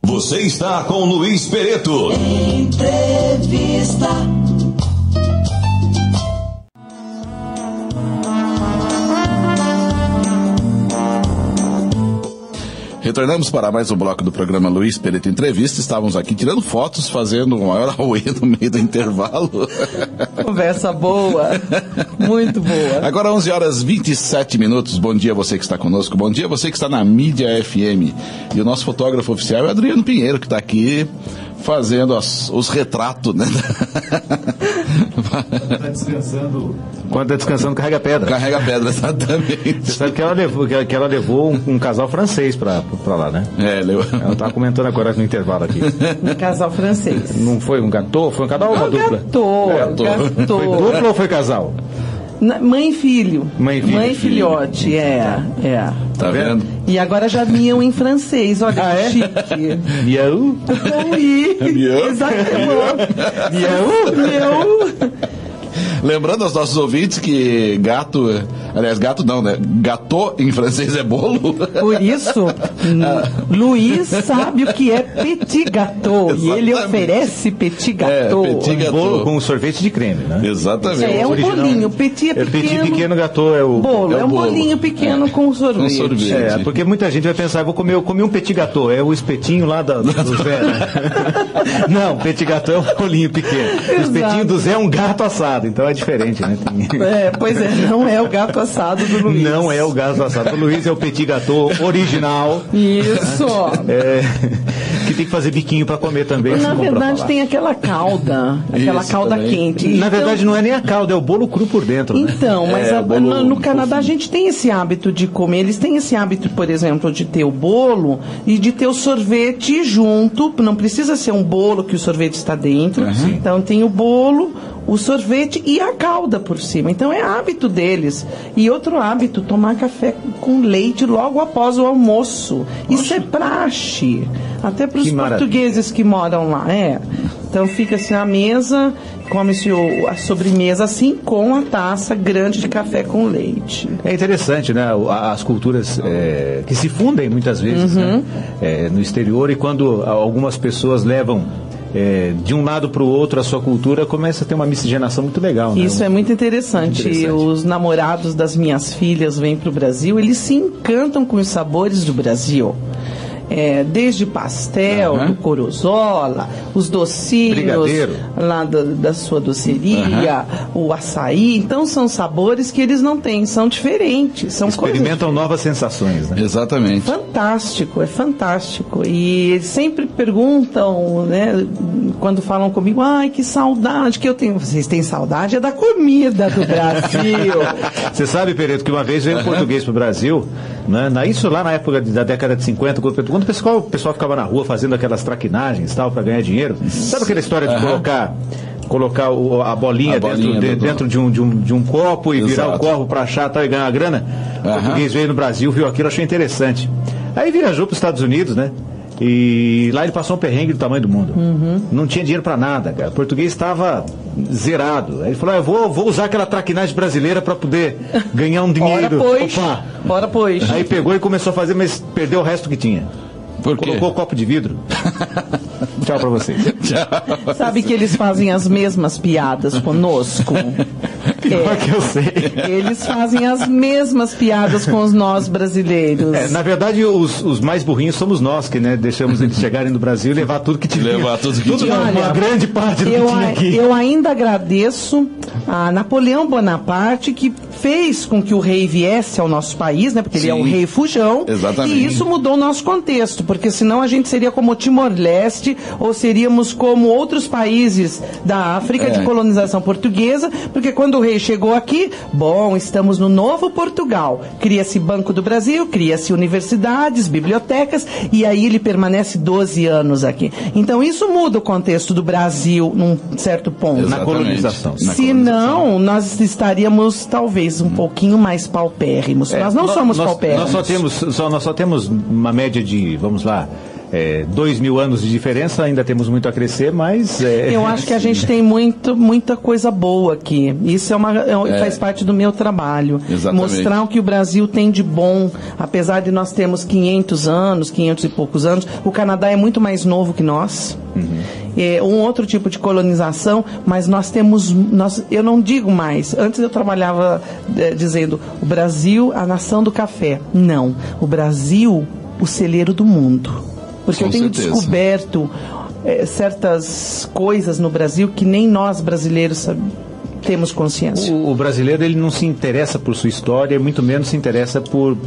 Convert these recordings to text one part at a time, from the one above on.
Você está com Luiz Pereto. Entrevista. Retornamos para mais um bloco do programa Luiz Pereto Entrevista. Estávamos aqui tirando fotos, fazendo o maior auê no meio do intervalo. Conversa boa, muito boa. Agora 11h27. Bom dia você que está conosco, bom dia você que está na Mídia FM. E o nosso fotógrafo oficial é o Adriano Pinheiro, que está aqui fazendo os retratos, né? Quando está descansando, carrega pedra. Carrega pedra, exatamente. Você sabe que ela levou um casal francês pra lá, né? Ela estava comentando agora no intervalo aqui. Um casal francês. Não foi um gâteau? Foi um casal ou uma dupla? Gâteau. Foi dupla ou foi casal? Mãe e filho. Mãe e filhote, é. Tá vendo? E agora já miam em francês, olha que chique. Miau? Oui, Miau? exatamente. Miau? Lembrando aos nossos ouvintes que gato não, né? Gâteau em francês é bolo. Por isso, Luiz sabe o que é petit gâteau. E ele oferece petit gâteau. Petit gâteau. Bolo com sorvete de creme, né? Exatamente. É um original, bolinho, petit é pequeno. Petit pequeno gâteau é o Bolo, é um bolo. bolinho pequeno com sorvete. Com sorvete. Porque muita gente vai pensar, eu comi um petit gâteau, é o espetinho lá do Zé. Não, petit gâteau é um bolinho pequeno. O espetinho do Zé é um gato assado, então é diferente, né? Pois é, não é o gato assado do Luiz. Não é o gato assado do Luiz, é o petit gâteau original. Isso. Que tem que fazer biquinho para comer também. Na verdade tem aquela calda também. quente. Na Então, verdade não é nem a calda, é o bolo cru por dentro, né? Então, mas no Canadá a gente tem esse hábito de comer. Eles têm esse hábito, por exemplo, de ter o bolo e de ter o sorvete junto. Não precisa ser um bolo que o sorvete está dentro. Então tem o bolo, o sorvete e a calda por cima. Então é hábito deles. E outro hábito, tomar café com leite logo após o almoço. Isso é praxe. Até para os portugueses que moram lá. Então fica assim a mesa, come-se a sobremesa assim com a taça grande de café com leite. É interessante, né? As culturas que se fundem muitas vezes, né? No exterior, e quando algumas pessoas levam de um lado para o outro a sua cultura, começa a ter uma miscigenação muito legal, né? Isso é muito interessante. Os namorados das minhas filhas vêm para o Brasil, eles se encantam com os sabores do Brasil. Desde pastel, do Corozola, os docinhos brigadeiro lá da sua doceria, o açaí. Então são sabores que eles não têm, são diferentes. Experimentam novas sensações, né? Exatamente. Fantástico, é fantástico. E eles sempre perguntam, né, quando falam comigo, ai, que saudade que eu tenho. Vocês têm saudade? É da comida do Brasil. Você sabe, Pereto, que uma vez veio um português para o Brasil, né? Isso lá na época da década de 50, quando o pessoal ficava na rua fazendo aquelas traquinagens tal para ganhar dinheiro. Sabe aquela história de colocar a bolinha dentro de um copo e virar o copo para achar tal, e ganhar a grana? O português veio no Brasil, viu aquilo, achou interessante. Aí viajou para os Estados Unidos, né? E lá ele passou um perrengue do tamanho do mundo. Não tinha dinheiro para nada, cara. O português estava zerado. Aí ele falou, eu vou usar aquela traquinagem brasileira para poder ganhar um dinheiro. Ora pois. Aí pegou e começou a fazer, mas perdeu o resto que tinha. Por quê? Colocou o copo de vidro. Tchau pra vocês. Sabe que eles fazem as mesmas piadas conosco? Que eu sei. Eles fazem as mesmas piadas com nós brasileiros. Na verdade, os mais burrinhos somos nós, que, né, deixamos eles chegarem no Brasil e levar tudo que tinha. Uma grande parte do que tinha aqui. Eu ainda agradeço a Napoleão Bonaparte, que fez com que o rei viesse ao nosso país, né? Porque ele é o rei fujão. Exatamente. E isso mudou o nosso contexto, porque senão a gente seria como Timor-Leste, ou seríamos como outros países da África de colonização portuguesa, porque quando o rei chegou aqui, estamos no novo Portugal. Cria-se Banco do Brasil, cria-se universidades, bibliotecas, e aí ele permanece 12 anos aqui. Então isso muda o contexto do Brasil num certo ponto. Na colonização. Senão, nós estaríamos talvez um pouquinho mais paupérrimos. Nós não somos paupérrimos. Nós só temos uma média de, vamos lá, 2.000 anos de diferença, ainda temos muito a crescer, mas... Eu acho que a gente tem muita coisa boa aqui. Isso faz parte do meu trabalho. Exatamente. Mostrar o que o Brasil tem de bom, apesar de nós termos 500 e poucos anos, o Canadá é muito mais novo que nós. É um outro tipo de colonização, mas nós temos... eu não digo mais. Antes eu trabalhava dizendo o Brasil, a nação do café. Não. O Brasil, o celeiro do mundo. Porque eu tenho descoberto certas coisas no Brasil que nem nós brasileiros temos consciência. O brasileiro, ele não se interessa por sua história, muito menos se interessa por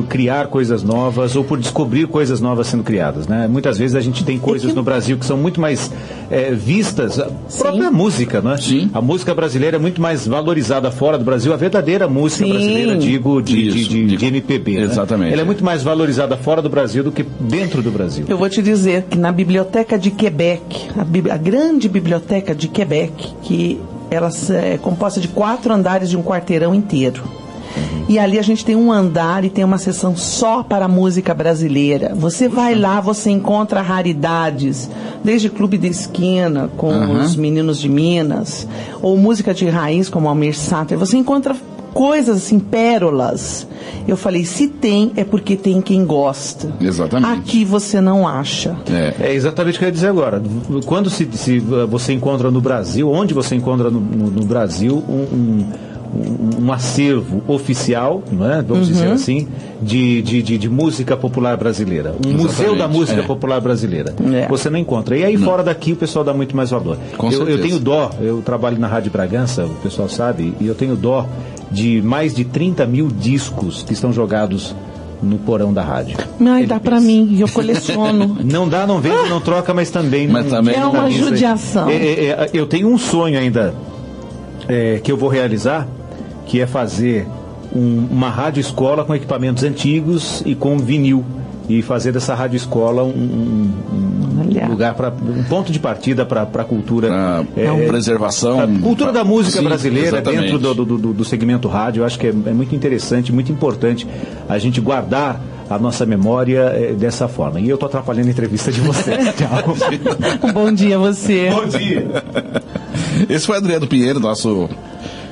criar coisas novas ou por descobrir coisas novas sendo criadas, né? Muitas vezes a gente tem coisas no Brasil que são muito mais vistas, a própria música, né? Sim. A música brasileira é muito mais valorizada fora do Brasil, a verdadeira música brasileira, digo, de MPB. Exatamente. Né? Ela é muito mais valorizada fora do Brasil do que dentro do Brasil. Eu vou te dizer que na Biblioteca de Quebec, a grande Biblioteca de Quebec, que ela é composta de 4 andares de um quarteirão inteiro. E ali a gente tem um andar e tem uma seção só para a música brasileira. Você vai lá, você encontra raridades, desde Clube da Esquina, com os Meninos de Minas, ou música de raiz, como Almir Sater. Você encontra coisas assim, pérolas. Eu falei, se tem, é porque tem quem gosta. Exatamente. Aqui você não acha. É exatamente o que eu ia dizer agora. Quando se você encontra no Brasil, onde você encontra no Brasil um acervo oficial, não é? Vamos dizer assim, de música popular brasileira. Museu da música popular brasileira. Você não encontra. E aí fora daqui o pessoal dá muito mais valor. Eu tenho dó, eu trabalho na Rádio Bragança, o pessoal sabe, e eu tenho dó de mais de 30 mil discos que estão jogados no porão da rádio. Ai, dá pra mim, eu coleciono. Não dá, não vende, não troca, mas também... É uma judiação. Eu tenho um sonho ainda que eu vou realizar, que é fazer uma rádio escola com equipamentos antigos e com vinil. E fazer dessa rádio escola um lugar, um ponto de partida para a cultura. Preservação. A cultura da música brasileira, exatamente. dentro do segmento rádio. Eu acho que é muito interessante, muito importante a gente guardar a nossa memória dessa forma. E eu estou atrapalhando a entrevista de você. Tchau. Bom dia a você. Bom dia. Esse foi Adriano Pinheiro, nosso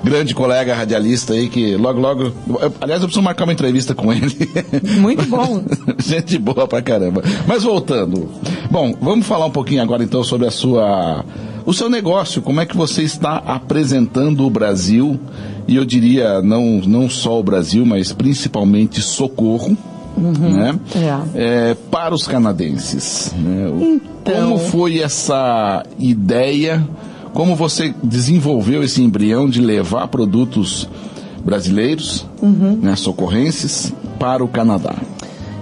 grande colega radialista aí, que logo... Aliás, eu preciso marcar uma entrevista com ele. Muito bom. Gente boa pra caramba. Mas voltando. Bom, vamos falar um pouquinho agora então sobre o seu negócio. Como é que você está apresentando o Brasil? E eu diria, não só o Brasil, mas principalmente Socorro. Né? Para os canadenses. Né? Então... Como foi essa ideia? Como você desenvolveu esse embrião de levar produtos brasileiros, né, socorrenses, para o Canadá?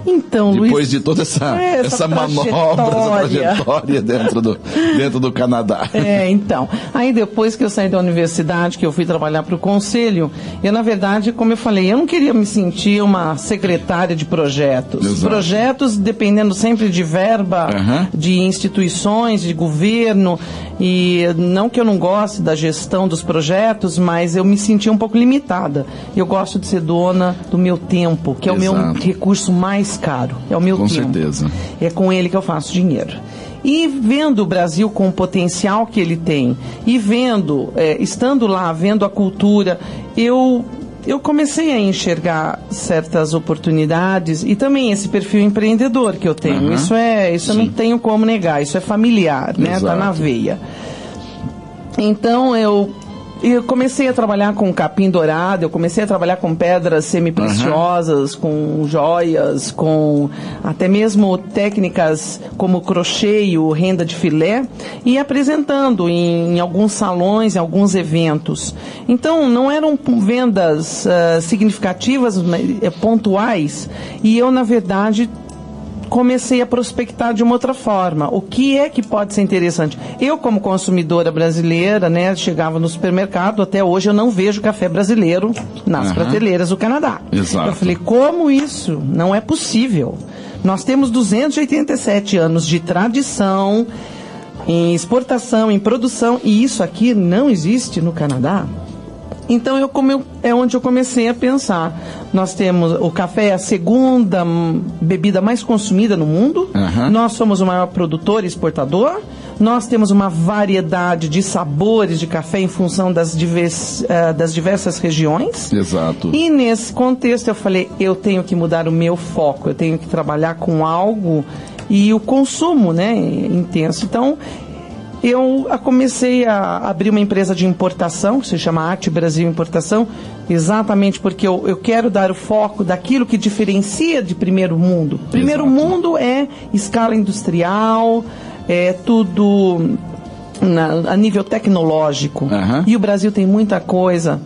Então, depois de toda essa manobra, essa trajetória dentro do Canadá. Então. Aí depois que eu saí da universidade, que eu fui trabalhar para o conselho, eu, na verdade, como eu falei, eu não queria me sentir uma secretária de projetos. Exato. Projetos dependendo sempre de verba, de instituições, de governo. E não que eu não goste da gestão dos projetos, mas eu me sentia um pouco limitada. Eu gosto de ser dona do meu tempo, que é o meu recurso mais caro. É o meu tempo. Com certeza. É com ele que eu faço dinheiro. E vendo o Brasil com o potencial que ele tem, e vendo, estando lá, vendo a cultura, eu comecei a enxergar certas oportunidades e também esse perfil empreendedor que eu tenho. Isso eu não tenho como negar, isso é familiar, né? Tá na veia. Então eu comecei a trabalhar com capim dourado, eu comecei a trabalhar com pedras semi-preciosas, com joias, com até mesmo técnicas como crochê, renda de filé, e apresentando em alguns salões, em alguns eventos. Então, não eram vendas significativas, pontuais, e eu, na verdade, comecei a prospectar de uma outra forma. O que é que pode ser interessante? Eu, como consumidora brasileira, né, chegava no supermercado, até hoje eu não vejo café brasileiro nas prateleiras do Canadá. Exato. Eu falei, como isso? Não é possível. Nós temos 287 anos de tradição em exportação, em produção, e isso aqui não existe no Canadá. Então é onde eu comecei a pensar. Nós temos o café, é a segunda bebida mais consumida no mundo. Nós somos o maior produtor e exportador. Nós temos uma variedade de sabores de café em função das diversas regiões. Exato. E nesse contexto eu falei, eu tenho que mudar o meu foco, eu tenho que trabalhar com algo e o consumo, né, intenso. Então, eu comecei a abrir uma empresa de importação, que se chama Arte Brasil Importação, exatamente porque eu quero dar o foco daquilo que diferencia de primeiro mundo. Primeiro mundo é escala industrial, é tudo a nível tecnológico. E o Brasil tem muita coisa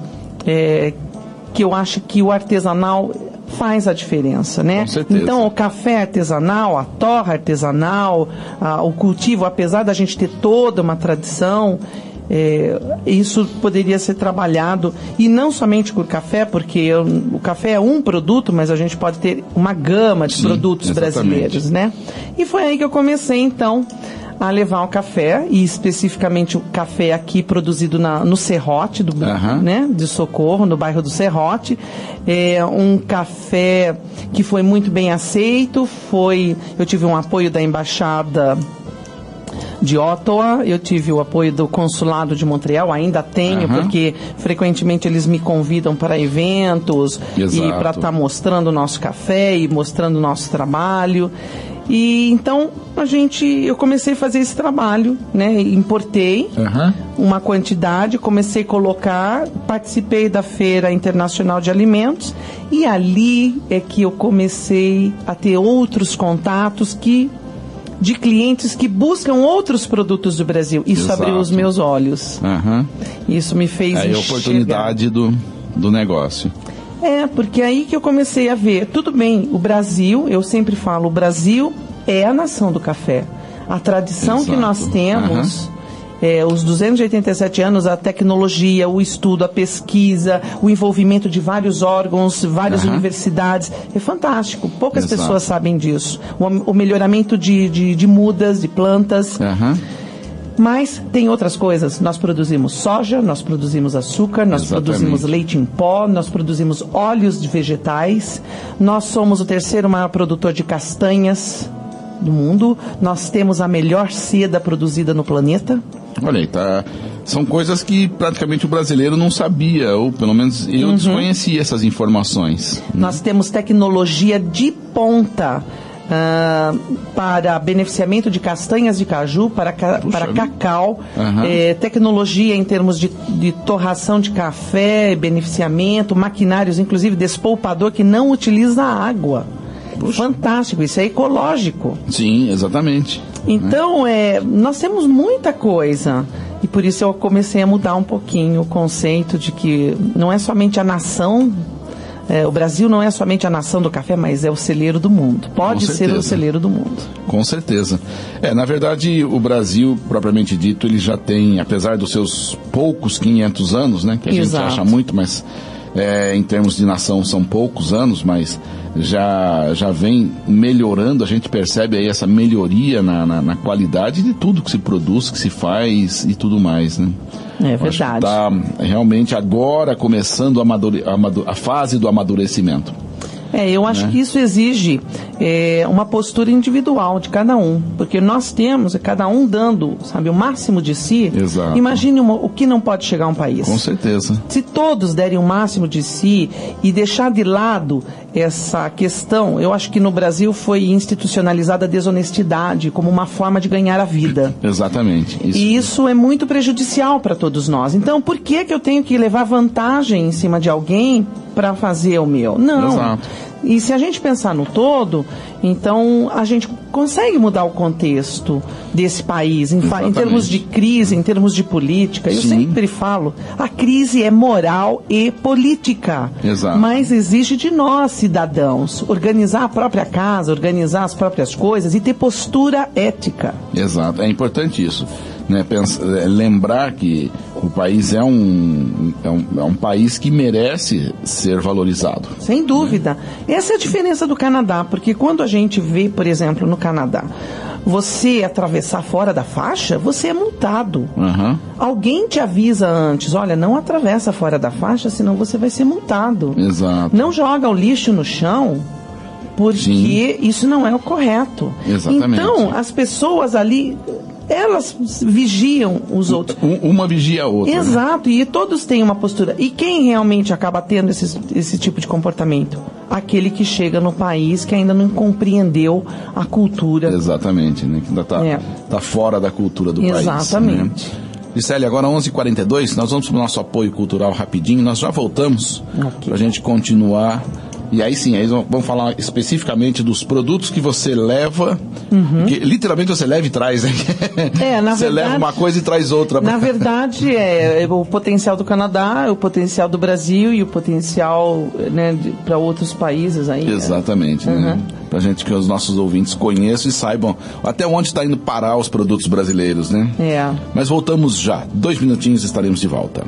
que eu acho que o artesanal faz a diferença, né? Com certeza. Então, o café artesanal, a torra artesanal, o cultivo, apesar da gente ter toda uma tradição, isso poderia ser trabalhado, e não somente com o café, porque o café é um produto, mas a gente pode ter uma gama de produtos brasileiros, né? E foi aí que eu comecei, então, a levar o café, e especificamente o café aqui produzido no Serrote, né, de Socorro, no bairro do Serrote. É um café que foi muito bem aceito, eu tive um apoio da Embaixada de Ottawa, eu tive o apoio do Consulado de Montreal, ainda tenho, porque frequentemente eles me convidam para eventos e para estar mostrando o nosso café e mostrando o nosso trabalho. E então eu comecei a fazer esse trabalho, né? Importei uma quantidade, comecei a colocar, participei da Feira Internacional de Alimentos, e ali é que eu comecei a ter outros contatos de clientes que buscam outros produtos do Brasil. Isso abriu os meus olhos. Isso me fez enxergar. A oportunidade do negócio. Porque aí que eu comecei a ver, tudo bem, o Brasil, eu sempre falo, o Brasil é a nação do café. A tradição que nós temos, os 287 anos, a tecnologia, o estudo, a pesquisa, o envolvimento de vários órgãos, várias universidades, é fantástico. Poucas pessoas sabem disso. O melhoramento de mudas, de plantas. Mas tem outras coisas. Nós produzimos soja, nós produzimos açúcar, nós produzimos leite em pó, nós produzimos óleos de vegetais, nós somos o terceiro maior produtor de castanhas do mundo, nós temos a melhor seda produzida no planeta. Olha aí, são coisas que praticamente o brasileiro não sabia, ou pelo menos eu desconhecia essas informações. Nós temos tecnologia de ponta para beneficiamento de castanhas de caju, para cacau, tecnologia em termos de torração de café, beneficiamento, maquinários, inclusive despolpador que não utiliza água. Fantástico, isso é ecológico. Sim, exatamente. Então, nós temos muita coisa. E por isso eu comecei a mudar um pouquinho o conceito de que não é somente a nação. O Brasil não é somente a nação do café, mas é o celeiro do mundo. Pode ser o celeiro do mundo. Com certeza. Na verdade, o Brasil, propriamente dito, ele já tem, apesar dos seus poucos 500 anos, né? Que a gente acha muito, mas em termos de nação são poucos anos, mas já vem melhorando. A gente percebe aí essa melhoria na qualidade de tudo que se produz, que se faz e tudo mais, né? É verdade. Está realmente agora começando a fase do amadurecimento. Eu acho que isso exige uma postura individual de cada um, porque nós temos, cada um dando, sabe, o máximo de si. Exato. Imagine o que não pode chegar a um país. Com certeza. Se todos derem o máximo de si e deixar de lado essa questão, eu acho que no Brasil foi institucionalizada a desonestidade como uma forma de ganhar a vida. Exatamente. E isso é muito prejudicial para todos nós. Então, por que eu tenho que levar vantagem em cima de alguém para fazer o meu? Não. Exato. E se a gente pensar no todo, então a gente consegue mudar o contexto desse país, em termos de crise, em termos de política. Eu sempre falo, a crise é moral e política. Exato. Mas exige de nós, cidadãos, organizar a própria casa, organizar as próprias coisas e ter postura ética. Exato, é importante isso. Né, lembrar que o país é um país que merece ser valorizado. Sem dúvida. Essa é a diferença do Canadá, porque quando a gente vê, por exemplo, no Canadá, você atravessar fora da faixa, você é multado. Aham. Alguém te avisa antes, olha, não atravessa fora da faixa, senão você vai ser multado. Exato. Não joga o lixo no chão, porque Sim. isso não é o correto. Exatamente. Então, as pessoas ali, elas vigiam os outros. Uma vigia a outra. Né? Exato, e todos têm uma postura. E quem realmente acaba tendo esse tipo de comportamento? Aquele que chega no país que ainda não compreendeu a cultura. Exatamente, né? Que ainda tá fora da cultura do país. Exatamente. Né? Gisele, agora 11h42, nós vamos para o nosso apoio cultural rapidinho, nós já voltamos para a gente continuar. E aí sim, aí vamos falar especificamente dos produtos que você leva, que literalmente você leva e traz, né? Na você verdade, leva uma coisa e traz outra. Na verdade, é o potencial do Canadá, o potencial do Brasil e o potencial, né, para outros países aí. Exatamente, né? Pra gente que os nossos ouvintes conheçam e saibam até onde está indo parar os produtos brasileiros, né? É. Mas voltamos já. 2 minutinhos e estaremos de volta.